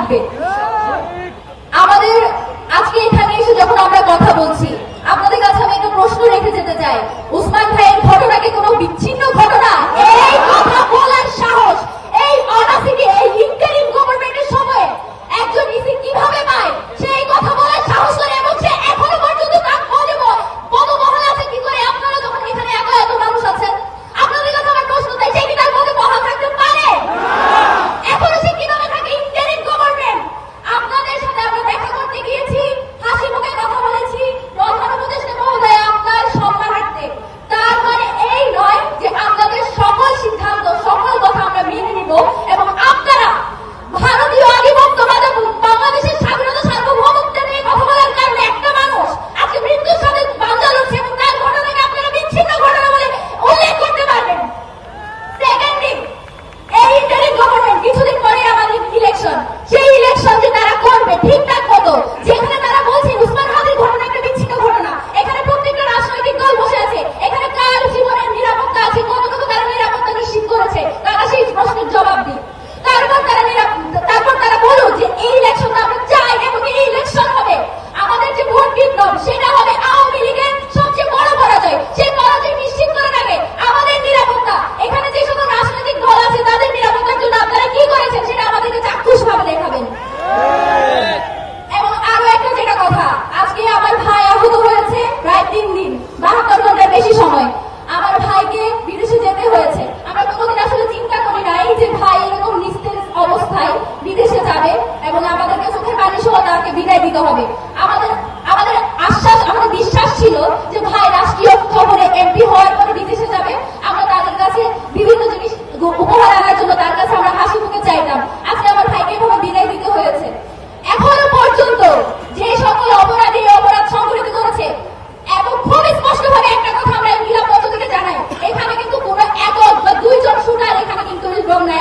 থাকবে। আমাদের আজকে এখানে এসে যখন আমরা কথা বলছি, আপনাদের কাছে আমি একটা প্রশ্ন রেখে যেতে চাই, উসমান ভাইয়ের ঘটনা কি কোনো বিচ্ছিন্ন ঘটনা? এই কথা বলার সাহস এই অনাসিটি, এই ইন্টারিম গভর্নমেন্টের সময়ে একজন ইসি কিভাবে পায়? সেই কথা বলার সাহস করে, এবং সে এখনো পর্যন্ত তার পদমহল আছে কি করে? আপনারা যখন এখানে এত মানুষ আছেন, আপনাদের কাছে আমার প্রশ্ন তাই, সে কি তার পদমহল থাকতে পারে? এখনো সে কিভাবে থাকে ইন্টারিম গভর্নমেন্ট? আপনাদের সাথে আমরা দেখা করতে গিয়েছি, হাসি মুখে কথা বলেছি, প্রধান উপদেষ্টা মহোদয় আপনার সম্মানার্থে। তার মানে এই নয় যে আপনাদের সকল সিদ্ধান্ত, সকল কথা আমরা মেনে নিব, এবং আপনারা ভারতীয় আধিপত্যবাদ এবং বাংলাদেশের স্বাধীনতা সার্বভৌমত্ব নিয়ে কথা বলার কারণে একটা মানুষ আজকে মৃত্যুর সাথে পাঞ্জা লড়ছে, এবং তার ঘটনাকে আপনারা বিচ্ছিন্ন ঘটনা বলে উল্লেখ করতে পারবেন। সেকেন্ডলি, এই ইন্টারিম গভর্নমেন্ট কিছুদিন পরে আমাদের ইলেকশন, সেই ইলেকশন যে তারা করবে ঠিকঠাক মতো, যেখানে তারা বলছে উসমান হাদির ঘটনা একটা বিচ্ছিন্ন ঘটনা, এখানে প্রত্যেকটা রাজনৈতিক দল বসে আছে, এখানে কার জীবনের নিরাপত্তা আছে, কতটুকু তারা নিরাপত্তা নিশ্চিত করেছে, তারা সেই প্রশ্নের জবাব দিক। তারপর তারা বলুক যে এই ইলেকশনটা আমরা চাই, এবং এই ইলেকশন হবে আমাদের যে ভোট বিপ্লব, সেটা হবে আওয়ামী লীগের সবচেয়ে বড় পরাজয়। সেই পরাজয় নিশ্চিত করে রাখে আমাদের নিরাপত্তা। এখানে যে সকল রাজনৈতিক দল আছে তাদের নিরাপত্তার জন্য আপনারা কি করেছেন সেটা আমাদেরকে চাক্ষুষ ভাবে দেখাবেন। এবং আরো একটা যেটা কথা, আজকে আমার ভাই আহত হয়েছে প্রায় 3 দিন, 72 ঘন্টার বেশি সময় আমার ভাইকে বিদেশে যেতে হয়েছে। আমরা কোনোদিন আসলে চিন্তা করি নাই যে ভাই এরকম নিস্তেজ অবস্থায় বিদেশে যাবে এবং আমাদেরকে চোখের পানি সহ তাকে বিদায় দিতে হবে। আমাদের আশ্বাস, আমাদের বিশ্বাস ছিল যে ভাই রাষ্ট্রীয় খবরে এমপি হওয়ার পরে বিদেশে যাবে, আমরা তাদের কাছে বিভিন্ন জিনিস উপহার আনার জন্য তার কাছে আমরা হাসি মুখে চাইতাম। আজকে আমার ভাইকে এভাবে বিদায় দিতে হয়েছে। এখনো পর্যন্ত যে সকল অপরাধী অপরাধ সংঘটিত করেছে, এবং খুব স্পষ্টভাবে একটা কথা আমরা ইনকিলাব মঞ্চ থেকে জানাই, এখানে কিন্তু কোনো একক বা 2 জন শুটার এখানে কিন্তু ইনভলভ নাই।